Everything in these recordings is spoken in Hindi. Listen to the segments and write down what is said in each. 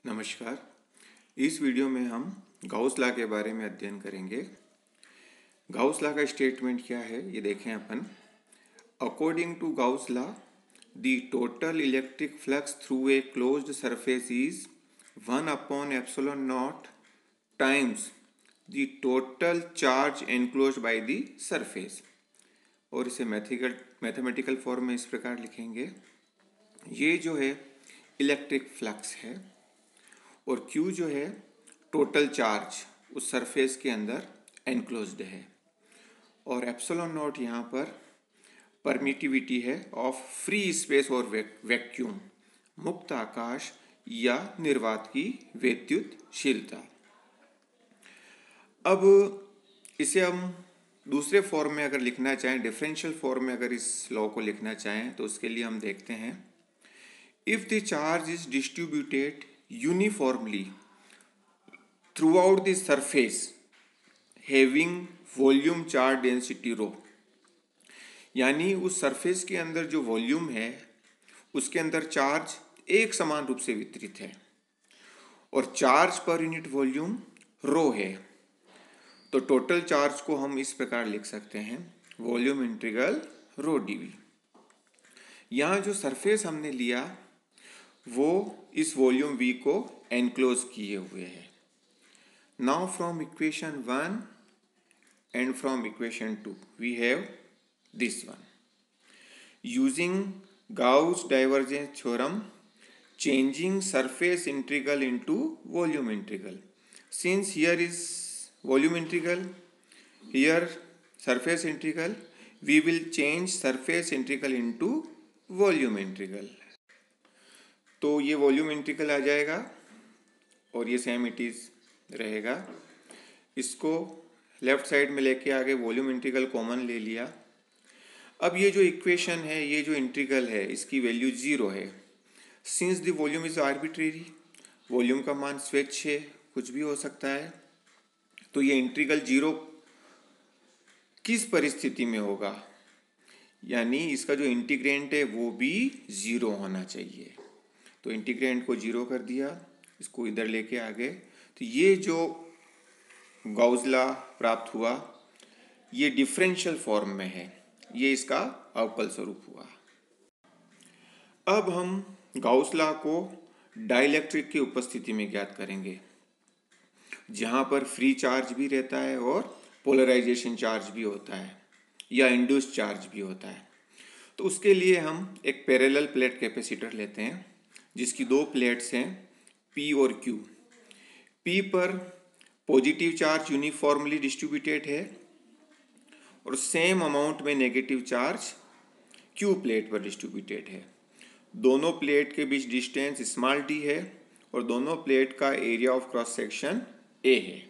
नमस्कार। इस वीडियो में हम गाउस लॉ के बारे में अध्ययन करेंगे। गाउस लॉ का स्टेटमेंट क्या है ये देखें अपन। According to Gauss law the total electric flux through a closed surface is 1/ε0 times the total charge enclosed by the surface. और इसे मैथमेटिकल फॉर्म में इस प्रकार लिखेंगे। ये जो है इलेक्ट्रिक फ्लक्स है और Q जो है टोटल चार्ज उस सरफेस के अंदर एनक्लोज्ड है और एप्सिलॉन नॉट यहाँ पर परमिटिविटी है ऑफ फ्री स्पेस और वैक्यूम, मुक्त आकाश या निर्वात की विद्युतशीलता। अब इसे हम दूसरे फॉर्म में अगर लिखना चाहें, डिफरेंशियल फॉर्म में अगर इस लॉ को लिखना चाहें तो उसके लिए हम देखते हैं if the charge is distributed uniformly throughout the surface having volume charge density rho, यानी उस सरफेस के अंदर जो वॉल्यूम है उसके अंदर चार्ज एक समान रूप से वितरित है और चार्ज पर यूनिट वॉल्यूम रो है, तो टोटल चार्ज को हम इस प्रकार लिख सकते हैं वॉल्यूम इंटीग्रल रो डीवी। यहाँ जो सरफेस हमने लिया वो इस वॉल्यूम V को एनक्लोज किए हुए है। Now from equation 1 and from equation 2 we have this one. Using Gauss divergence theorem, changing surface integral into volume integral. Since here is volume integral, here surface integral, we will change surface integral into volume integral. तो ये वॉल्यूम इंटीग्रल आ जाएगा और ये सेम इट इज रहेगा। इसको लेफ्ट साइड में लेके आगे वॉल्यूम इंटीग्रल कॉमन ले लिया। अब ये जो इक्वेशन है, ये जो इंटीग्रल है, इसकी वैल्यू 0 है। Since the volume is arbitrary, volume का मान स्वेच्छ है, कुछ भी हो सकता है, तो ये इंटीग्रल 0 किस परिस्थिति में होगा, यानी इसका जो इंटीग्रेंट है वो भी 0 होना चाहिए। तो इंटीग्रेंट को 0 कर दिया, इसको इधर लेके आ गए, तो ये जो गाउस लॉ प्राप्त हुआ ये डिफरेंशियल फॉर्म में है, ये इसका अवकल स्वरूप हुआ। अब हम गाउस लॉ को डाइलेक्ट्रिक की उपस्थिति में ज्ञात करेंगे, जहां पर फ्री चार्ज भी रहता है और पोलराइजेशन चार्ज भी होता है या इंड्यूस्ड चार्ज भी होता है। तो उसके लिए हम एक पैरेलल प्लेट कैपेसिटर लेते हैं जिसकी दो प्लेट्स हैं P और Q। P पर पॉजिटिव चार्ज यूनिफॉर्मली डिस्ट्रीब्यूटेड है और सेम अमाउंट में नेगेटिव चार्ज Q प्लेट पर डिस्ट्रीब्यूटेड है। दोनों प्लेट के बीच डिस्टेंस स्मॉल d है और दोनों प्लेट का area of cross section A है।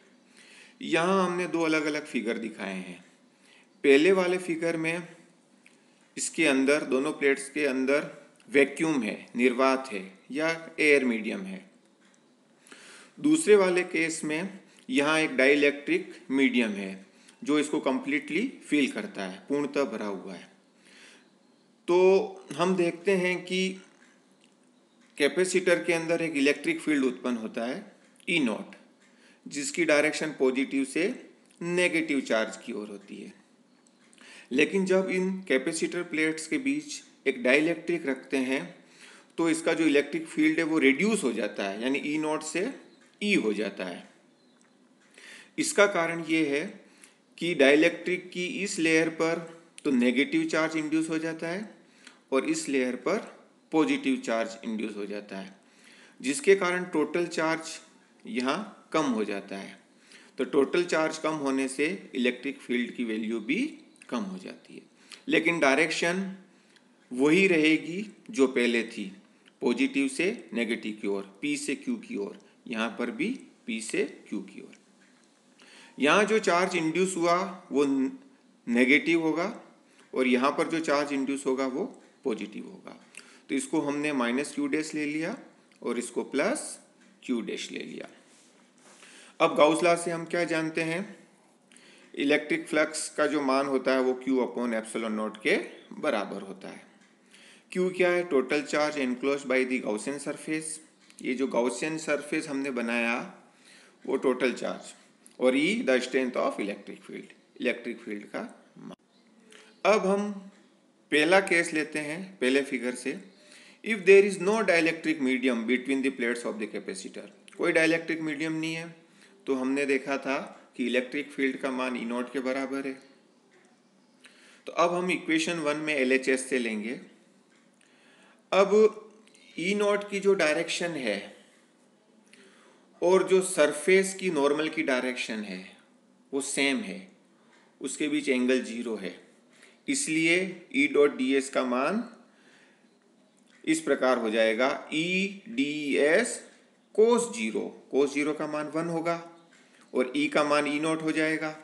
यहाँ हमने दो अलग अलग फिगर दिखाए हैं। पहले वाले फिगर में इसके अंदर, दोनों प्लेट्स के अंदर वैक्यूम है, निर्वात है या एयर मीडियम है। दूसरे वाले केस में यहाँ एक डाइलेक्ट्रिक मीडियम है जो इसको कंप्लीटली फिल करता है, पूर्णतः भरा हुआ है। तो हम देखते हैं कि कैपेसिटर के अंदर एक इलेक्ट्रिक फील्ड उत्पन्न होता है E0, जिसकी डायरेक्शन पॉजिटिव से नेगेटिव चार्ज की ओर होती है। लेकिन जब इन कैपेसिटर प्लेट्स के बीच एक डाइलेक्ट्रिक रखते हैं तो इसका जो इलेक्ट्रिक फील्ड है वो रिड्यूस हो जाता है, यानी E0 से E हो जाता है। इसका कारण ये है कि डाइलेक्ट्रिक की इस लेयर पर तो नेगेटिव चार्ज इंड्यूस हो जाता है और इस लेयर पर पॉजिटिव चार्ज इंड्यूस हो जाता है, जिसके कारण टोटल चार्ज यहाँ कम हो जाता है। तो टोटल चार्ज कम होने से इलेक्ट्रिक फील्ड की वैल्यू भी कम हो जाती है, लेकिन डायरेक्शन वही रहेगी जो पहले थी, पॉजिटिव से नेगेटिव की ओर, P से Q की ओर। यहाँ पर भी P से Q की ओर। यहाँ जो चार्ज इंड्यूस हुआ वो नेगेटिव होगा और यहाँ पर जो चार्ज इंड्यूस होगा वो पॉजिटिव होगा। तो इसको हमने -Q डैश ले लिया और इसको +Q डैश ले लिया। अब गाउस लॉ से हम क्या जानते हैं, इलेक्ट्रिक फ्लक्स का जो मान होता है वो Q/ε0 के बराबर होता है। Q क्या है, total charge enclosed by the Gaussian surface, ये जो गॉसियन सरफेस हमने बनाया वो टोटल चार्ज, और E the strength of electric field का मान। अब हम पहला केस लेते हैं पहले फिगर से। If there is no dielectric medium between the plates of the capacitor, कोई डाइलेक्ट्रिक मीडियम नहीं है, तो हमने देखा था कि इलेक्ट्रिक फील्ड का मान ई नॉट के बराबर है। तो अब हम इक्वेशन 1 में LHS से लेंगे। अब ई नॉट की जो डायरेक्शन है और जो सरफेस की नॉर्मल की डायरेक्शन है वो सेम है, उसके बीच एंगल 0 है, इसलिए ई डॉट डी एस का मान इस प्रकार हो जाएगा ई डी एस कोस 0 का मान 1 होगा और ई का मान ई नॉट हो जाएगा।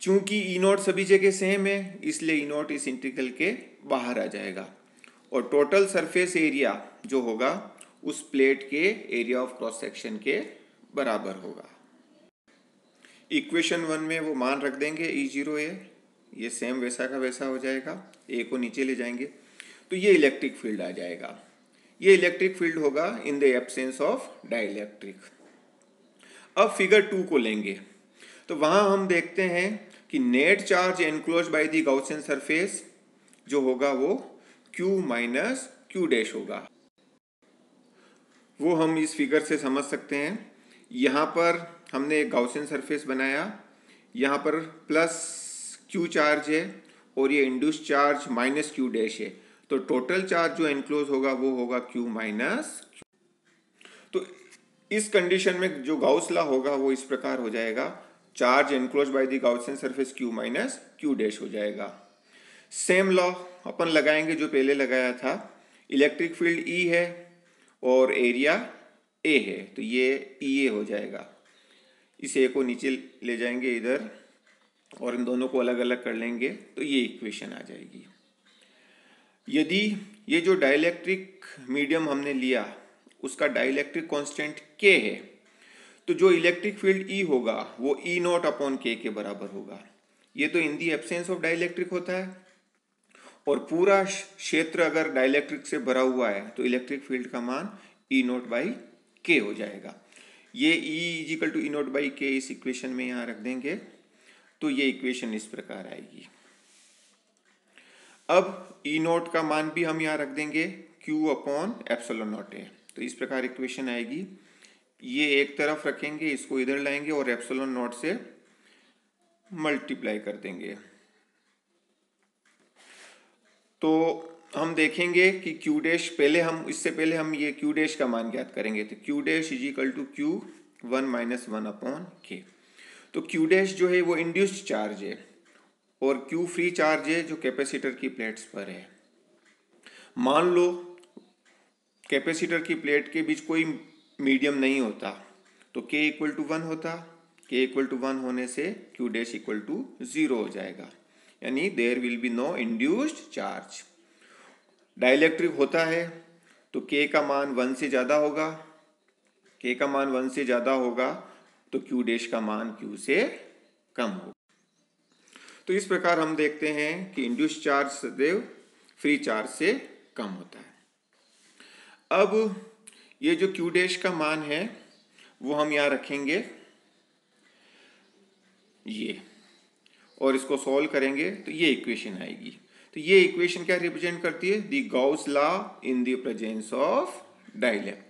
चूंकि ई नॉट सभी जगह सेम है इसलिए ई नॉट इस इंटीग्रल के बाहर आ जाएगा और टोटल सरफेस एरिया जो होगा उस प्लेट के एरिया ऑफ क्रॉस सेक्शन के बराबर होगा। इक्वेशन 1 में वो मान रख देंगे E0 ये सेम वैसा का वैसा हो जाएगा, ए को नीचे ले जाएंगे तो ये इलेक्ट्रिक फील्ड आ जाएगा। ये इलेक्ट्रिक फील्ड होगा in the absence of dielectric. अब फिगर 2 को लेंगे तो वहां हम देखते हैं कि net charge enclose by the Gaussian surface जो होगा वो Q माइनस Q डैश होगा। वो हम इस फिगर से समझ सकते हैं। यहाँ पर हमने एक गॉसियन सरफेस बनाया, यहाँ पर प्लस Q चार्ज है और ये induce charge minus Q dash है, तो टोटल चार्ज जो एनक्लोज होगा वो होगा Q माइनस Q। तो इस कंडीशन में जो गॉस लॉ होगा वो इस प्रकार हो जाएगा, charge enclose by the Gaussian surface Q minus Q dash हो जाएगा। सेम लॉ अपन लगाएंगे जो पहले लगाया था। इलेक्ट्रिक फील्ड E है और एरिया A है, तो ये EA हो जाएगा। इस A को नीचे ले जाएंगे इधर और इन दोनों को अलग अलग कर लेंगे तो ये इक्वेशन आ जाएगी। यदि ये जो डाइलेक्ट्रिक मीडियम हमने लिया उसका डाइलेक्ट्रिक कांस्टेंट K है, तो जो इलेक्ट्रिक फील्ड E होगा वो E नॉट अपॉन K के बराबर होगा। ये तो इन दी एब्सेंस ऑफ डाइलेक्ट्रिक होता है और पूरा क्षेत्र अगर डाइलेक्ट्रिक से भरा हुआ है तो इलेक्ट्रिक फील्ड का मान E नॉट बाई K हो जाएगा। ये E equal to E naught by K इस इक्वेशन में यहाँ रख देंगे तो ये इक्वेशन इस प्रकार आएगी। अब E नॉट का मान भी हम यहाँ रख देंगे Q अपॉन एप्सिलॉन नॉट है, तो इस प्रकार इक्वेशन आएगी। ये एक तरफ रखेंगे, इसको इधर लाएंगे और एप्सिलॉन नॉट से मल्टीप्लाई कर देंगे तो हम देखेंगे कि Q डैश इससे पहले हम ये Q डैश का मान ज्ञात करेंगे, तो Q dash is equal to Q 1 minus 1 upon K। तो Q डैश जो है वो इंड्यूस्ड चार्ज है और Q फ्री चार्ज है जो कैपेसिटर की प्लेट्स पर है। मान लो कैपेसिटर की प्लेट के बीच कोई मीडियम नहीं होता तो K इक्वल टू 1 होता, K इक्वल टू 1 होने से Q डैश इक्वल टू 0 हो जाएगा, यानी there will be no induced charge. Dielectric होता है तो K का मान 1 से ज़्यादा होगा, K का मान 1 से ज़्यादा होगा तो Q डैश का मान Q से कम होगा। तो इस प्रकार हम देखते हैं कि इंड्यूस्ड चार्ज सदैव फ्री चार्ज से कम होता है। अब ये जो Q डैश का मान है वो हम यहाँ रखेंगे ये, और इसको सॉल्व करेंगे तो ये इक्वेशन आएगी। तो ये इक्वेशन क्या रिप्रेजेंट करती है? The Gauss law in the presence of dielectric.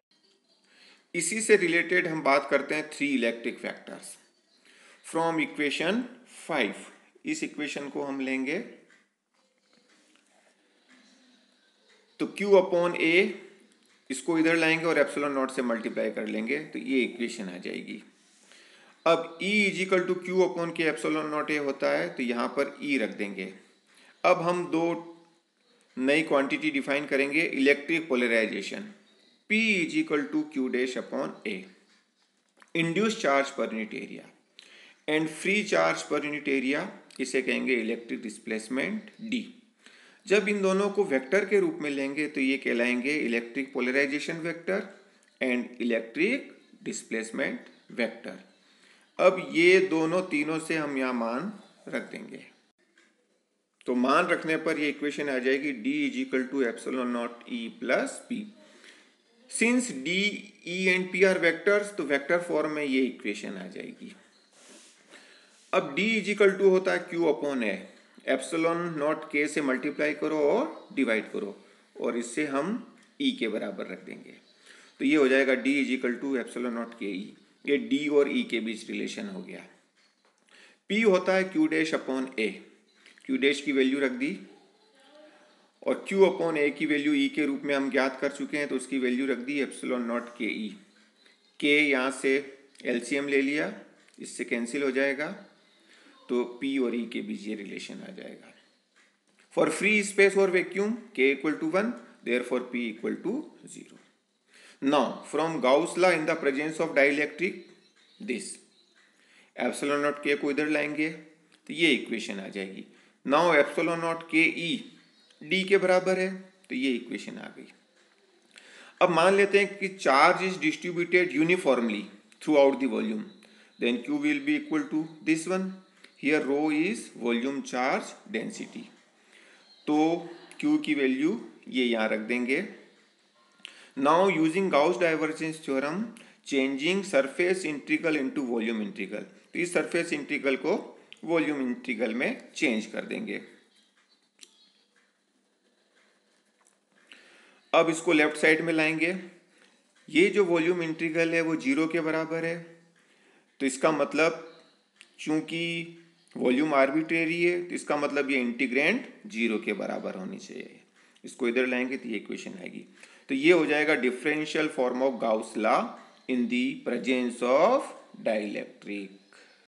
इसी से रिलेटेड हम बात करते हैं 3 इलेक्ट्रिक फैक्टर्स फ्रॉम इक्वेशन 5। इस इक्वेशन को हम लेंगे तो Q अपॉन A, इसको इधर लाएंगे और एप्सिलॉन नॉट से मल्टीप्लाई कर लेंगे तो ये इक्वेशन आ जाएगी। अब E equal to Q upon K epsilon naught A होता है तो यहाँ पर E रख देंगे। अब हम दो नई क्वांटिटी डिफाइन करेंगे, electric polarisation P equal to Q dash upon A, induce charge per unit area and free charge per unit area, इसे कहेंगे इलेक्ट्रिक डिस्प्लेसमेंट D। जब इन दोनों को वेक्टर के रूप में लेंगे तो ये कहलाएंगे electric polarisation vector and electric displacement vector. अब ये दोनों तीनों से हम यहाँ मान रख देंगे तो मान रखने पर ये इक्वेशन आ जाएगी D is equal to epsilon naught E plus P। Since D E and P are vectors, तो वेक्टर फॉर्म में ये इक्वेशन आ जाएगी। अब D इज इक्वल टू होता है Q अपॉन ए, एप्सिलॉन नॉट K से मल्टीप्लाई करो और डिवाइड करो, और इससे हम E के बराबर रख देंगे। तो ये हो जाएगा D is equal to epsilon naught K E. ये D और E के बीच रिलेशन हो गया। P होता है Q डैश अपॉन ए, Q डैश की वैल्यू रख दी, और Q अपॉन ए की वैल्यू E के रूप में हम ज्ञात कर चुके हैं, तो उसकी वैल्यू रख दी एप्सिलॉन नॉट के ई। K यहाँ से LCM ले लिया, इससे कैंसिल हो जाएगा, तो P और E के बीच ये रिलेशन आ जाएगा। फॉर फ्री स्पेस और vacuum K equal to 1, therefore P equal to 0। Now from Gauss law in the presence of dielectric this, epsilon naught K को इधर लाएंगे तो ये इक्वेशन आ जाएगी। Now epsilon naught K E D के बराबर है, तो ये इक्वेशन आ गई। अब मान लेते हैं कि charge is distributed uniformly throughout the volume, then Q will be equal to this one. Here rho is volume charge density, तो Q की वैल्यू ये यहाँ रख देंगे। Now using Gauss divergence theorem, changing surface integral into volume integral, तो इस सरफेस इंटीग्रल को वॉल्यूम इंटीग्रल में चेंज कर देंगे। अब इसको लेफ्ट साइड में लाएंगे। ये जो वॉल्यूम इंटीग्रल है वो 0 के बराबर है, तो इसका मतलब चूंकि वॉल्यूम आर्बिट्रेरी है, तो इसका मतलब ये इंटीग्रेंड 0 के बराबर होनी चाहिए। इसको इधर लाएंगे तो ये इक्वेशन आएगी। तो ये हो जाएगा differential form of Gauss law in the presence of dielectric.